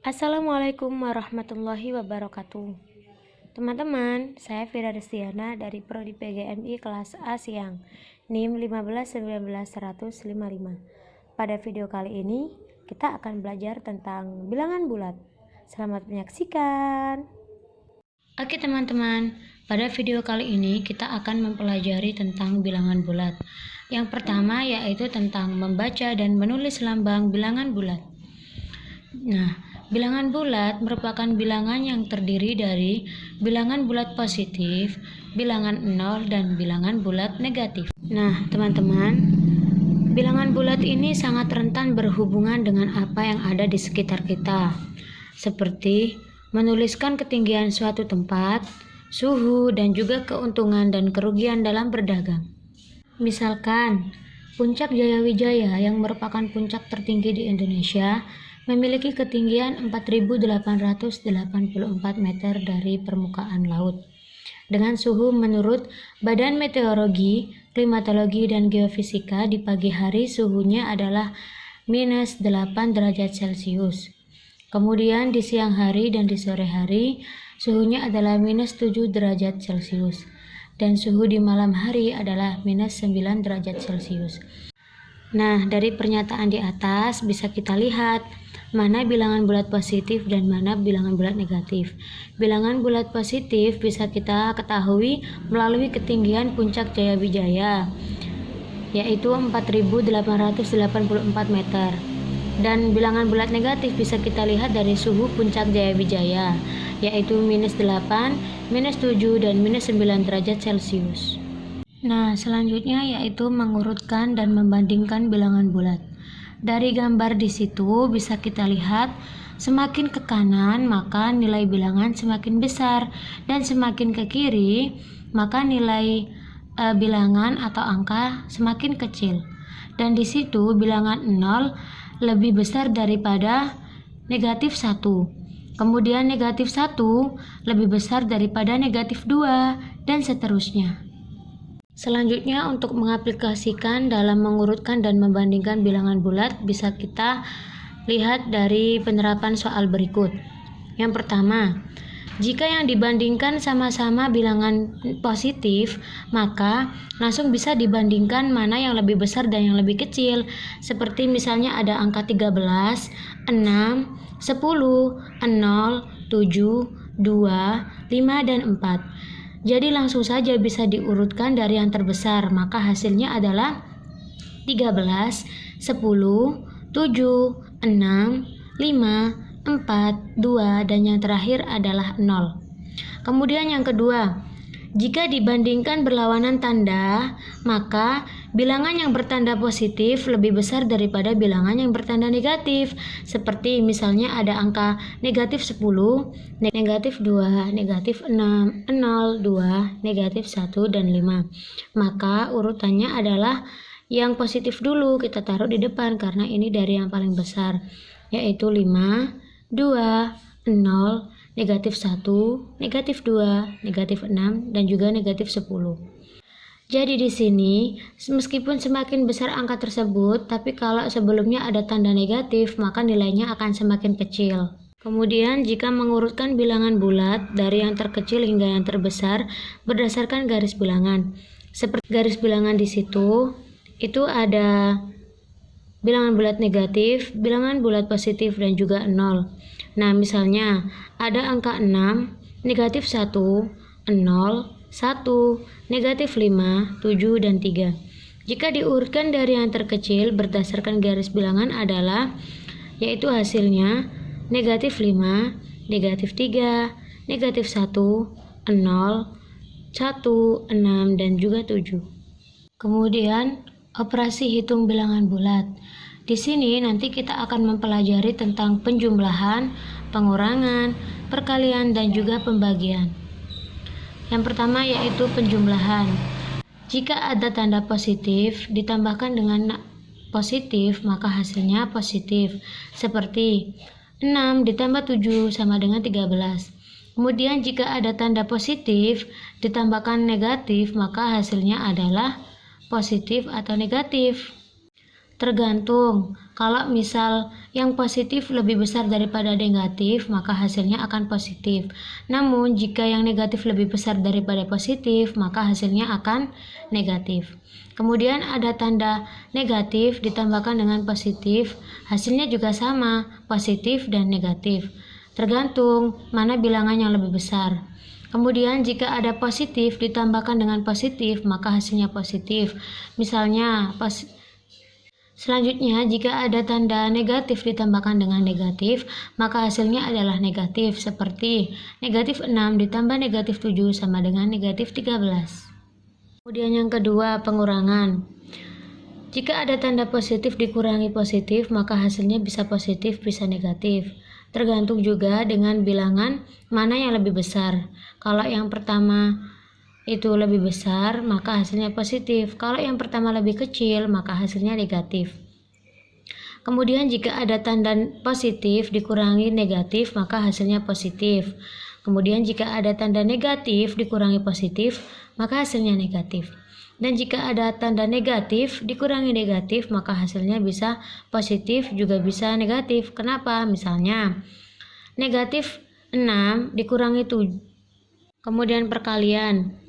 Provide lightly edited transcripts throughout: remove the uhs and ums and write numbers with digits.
Assalamualaikum warahmatullahi wabarakatuh. Teman-teman, saya Fira Destiana dari Prodi PGMI kelas A Siang, NIM 1519155. Pada video kali ini, kita akan belajar tentang bilangan bulat. Selamat menyaksikan. Oke teman-teman, pada video kali ini kita akan mempelajari tentang bilangan bulat. Yang pertama yaitu tentang membaca dan menulis lambang bilangan bulat. Nah, bilangan bulat merupakan bilangan yang terdiri dari bilangan bulat positif, bilangan 0, dan bilangan bulat negatif. Nah, teman-teman, bilangan bulat ini sangat rentan berhubungan dengan apa yang ada di sekitar kita, seperti menuliskan ketinggian suatu tempat, suhu, dan juga keuntungan dan kerugian dalam berdagang. Misalkan, Puncak Jayawijaya yang merupakan puncak tertinggi di Indonesia memiliki ketinggian 4.884 meter dari permukaan laut. Dengan suhu menurut Badan Meteorologi, Klimatologi, dan Geofisika di pagi hari suhunya adalah minus 8 derajat Celcius. Kemudian di siang hari dan di sore hari suhunya adalah minus 7 derajat Celcius. Dan suhu di malam hari adalah minus 9 derajat Celcius. Nah, dari pernyataan di atas bisa kita lihat mana bilangan bulat positif dan mana bilangan bulat negatif. Bilangan bulat positif bisa kita ketahui melalui ketinggian Puncak Jayawijaya, yaitu 4.884 meter. Dan bilangan bulat negatif bisa kita lihat dari suhu Puncak Jayawijaya, yaitu minus 8, minus 7, dan minus 9 derajat Celcius. Nah, selanjutnya yaitu mengurutkan dan membandingkan bilangan bulat. Dari gambar di situ bisa kita lihat semakin ke kanan maka nilai bilangan semakin besar, dan semakin ke kiri maka nilai bilangan atau angka semakin kecil. Dan di situ bilangan 0 lebih besar daripada negatif 1. Kemudian negatif 1 lebih besar daripada negatif 2, dan seterusnya. Selanjutnya, untuk mengaplikasikan dalam mengurutkan dan membandingkan bilangan bulat bisa kita lihat dari penerapan soal berikut. Yang pertama, jika yang dibandingkan sama-sama bilangan positif, maka langsung bisa dibandingkan mana yang lebih besar dan yang lebih kecil. Seperti misalnya ada angka 13, 6, 10, 0, 7, 2, 5, dan 4. Jadi langsung saja bisa diurutkan dari yang terbesar, maka hasilnya adalah 13, 10, 7, 6, 5, 4, 2, dan yang terakhir adalah 0. Kemudian yang kedua, jika dibandingkan berlawanan tanda, maka bilangan yang bertanda positif lebih besar daripada bilangan yang bertanda negatif. Seperti misalnya ada angka negatif 10, negatif 2, negatif 6, 0, 2, negatif 1, dan 5. Maka urutannya adalah yang positif dulu kita taruh di depan karena ini dari yang paling besar, yaitu 5, 2, 0, negatif 1, negatif 2, negatif 6, dan juga negatif 10. Jadi di sini, meskipun semakin besar angka tersebut, tapi kalau sebelumnya ada tanda negatif, maka nilainya akan semakin kecil. Kemudian jika mengurutkan bilangan bulat dari yang terkecil hingga yang terbesar berdasarkan garis bilangan. Seperti garis bilangan di situ, itu ada bilangan bulat negatif, bilangan bulat positif, dan juga 0. Nah, misalnya ada angka 6, negatif 1, 0, 1, negatif 5, 7, dan 3. Jika diurutkan dari yang terkecil berdasarkan garis bilangan adalah, yaitu hasilnya negatif 5, negatif 3, negatif 1, 0, 1, 6, dan juga 7. Kemudian operasi hitung bilangan bulat. Di sini nanti kita akan mempelajari tentang penjumlahan, pengurangan, perkalian, dan juga pembagian. Yang pertama yaitu penjumlahan. Jika ada tanda positif ditambahkan dengan positif, maka hasilnya positif. Seperti 6 ditambah 7 sama dengan 13. Kemudian jika ada tanda positif ditambahkan negatif, maka hasilnya adalah positif atau negatif. Tergantung, kalau misal yang positif lebih besar daripada negatif, maka hasilnya akan positif. Namun, jika yang negatif lebih besar daripada positif, maka hasilnya akan negatif. Kemudian ada tanda negatif ditambahkan dengan positif, hasilnya juga sama, positif dan negatif. Tergantung mana bilangan yang lebih besar. Kemudian jika ada positif ditambahkan dengan positif, maka hasilnya positif. Misalnya, selanjutnya, jika ada tanda negatif ditambahkan dengan negatif, maka hasilnya adalah negatif, seperti negatif 6 ditambah negatif 7 sama dengan negatif 13. Kemudian yang kedua, pengurangan. Jika ada tanda positif dikurangi positif, maka hasilnya bisa positif, bisa negatif. Tergantung juga dengan bilangan mana yang lebih besar. Kalau yang pertama itu lebih besar, maka hasilnya positif. Kalau yang pertama lebih kecil, maka hasilnya negatif. Kemudian jika ada tanda positif dikurangi negatif, maka hasilnya positif. Kemudian jika ada tanda negatif dikurangi positif, maka hasilnya negatif. Dan jika ada tanda negatif dikurangi negatif, maka hasilnya bisa positif juga bisa negatif. Kenapa? Misalnya, negatif 6 dikurangi 7. Kemudian perkalian.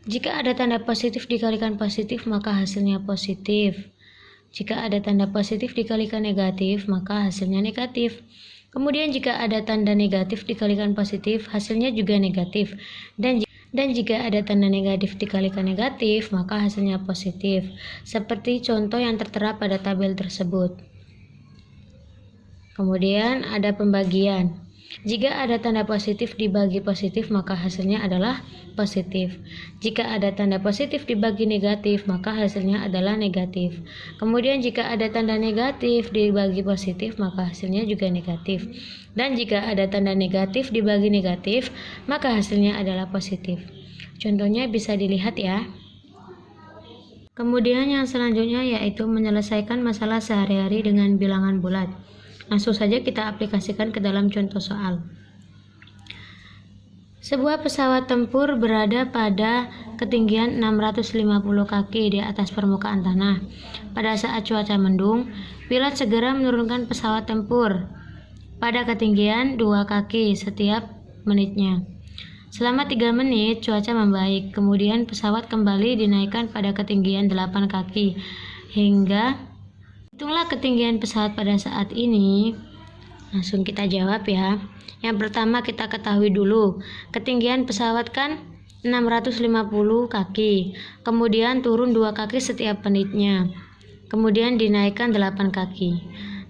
Jika ada tanda positif dikalikan positif, maka hasilnya positif. Jika ada tanda positif dikalikan negatif, maka hasilnya negatif. Kemudian jika ada tanda negatif dikalikan positif, hasilnya juga negatif. Dan jika ada tanda negatif dikalikan negatif, maka hasilnya positif. Seperti contoh yang tertera pada tabel tersebut. Kemudian ada pembagian. Jika ada tanda positif dibagi positif, maka hasilnya adalah positif. Jika ada tanda positif dibagi negatif, maka hasilnya adalah negatif. Kemudian jika ada tanda negatif dibagi positif, maka hasilnya juga negatif. Dan jika ada tanda negatif dibagi negatif, maka hasilnya adalah positif. Contohnya bisa dilihat ya. Kemudian yang selanjutnya yaitu menyelesaikan masalah sehari-hari dengan bilangan bulat. Langsung saja kita aplikasikan ke dalam contoh soal. Sebuah pesawat tempur berada pada ketinggian 650 kaki di atas permukaan tanah. Pada saat cuaca mendung, pilot segera menurunkan pesawat tempur pada ketinggian 2 kaki setiap menitnya. Selama 3 menit, cuaca membaik. Kemudian pesawat kembali dinaikkan pada ketinggian 8 kaki hingga hitunglah ketinggian pesawat pada saat ini. Langsung kita jawab ya. Yang pertama kita ketahui dulu, ketinggian pesawat kan 650 kaki. Kemudian turun 2 kaki setiap menitnya. Kemudian dinaikkan 8 kaki.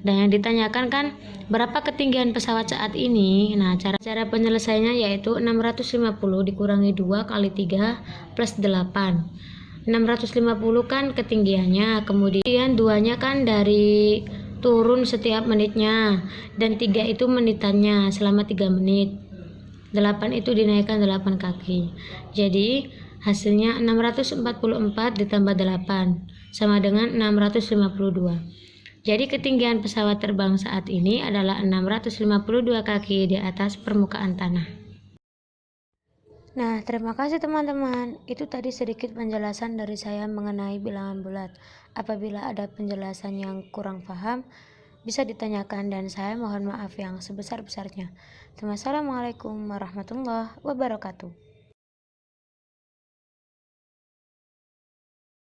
Dan yang ditanyakan kan berapa ketinggian pesawat saat ini? Nah, cara penyelesaiannya yaitu 650 dikurangi 2 kali 3 plus 8. 650 kan ketinggiannya, kemudian 2-nya kan dari turun setiap menitnya, dan 3 itu menitannya selama 3 menit. 8 itu dinaikkan 8 kaki. Jadi hasilnya 644 ditambah 8 sama dengan 652. Jadi ketinggian pesawat terbang saat ini adalah 652 kaki di atas permukaan tanah. Nah, terima kasih teman-teman. Itu tadi sedikit penjelasan dari saya mengenai bilangan bulat. Apabila ada penjelasan yang kurang paham, bisa ditanyakan dan saya mohon maaf yang sebesar-besarnya. Wassalamualaikum warahmatullahi wabarakatuh.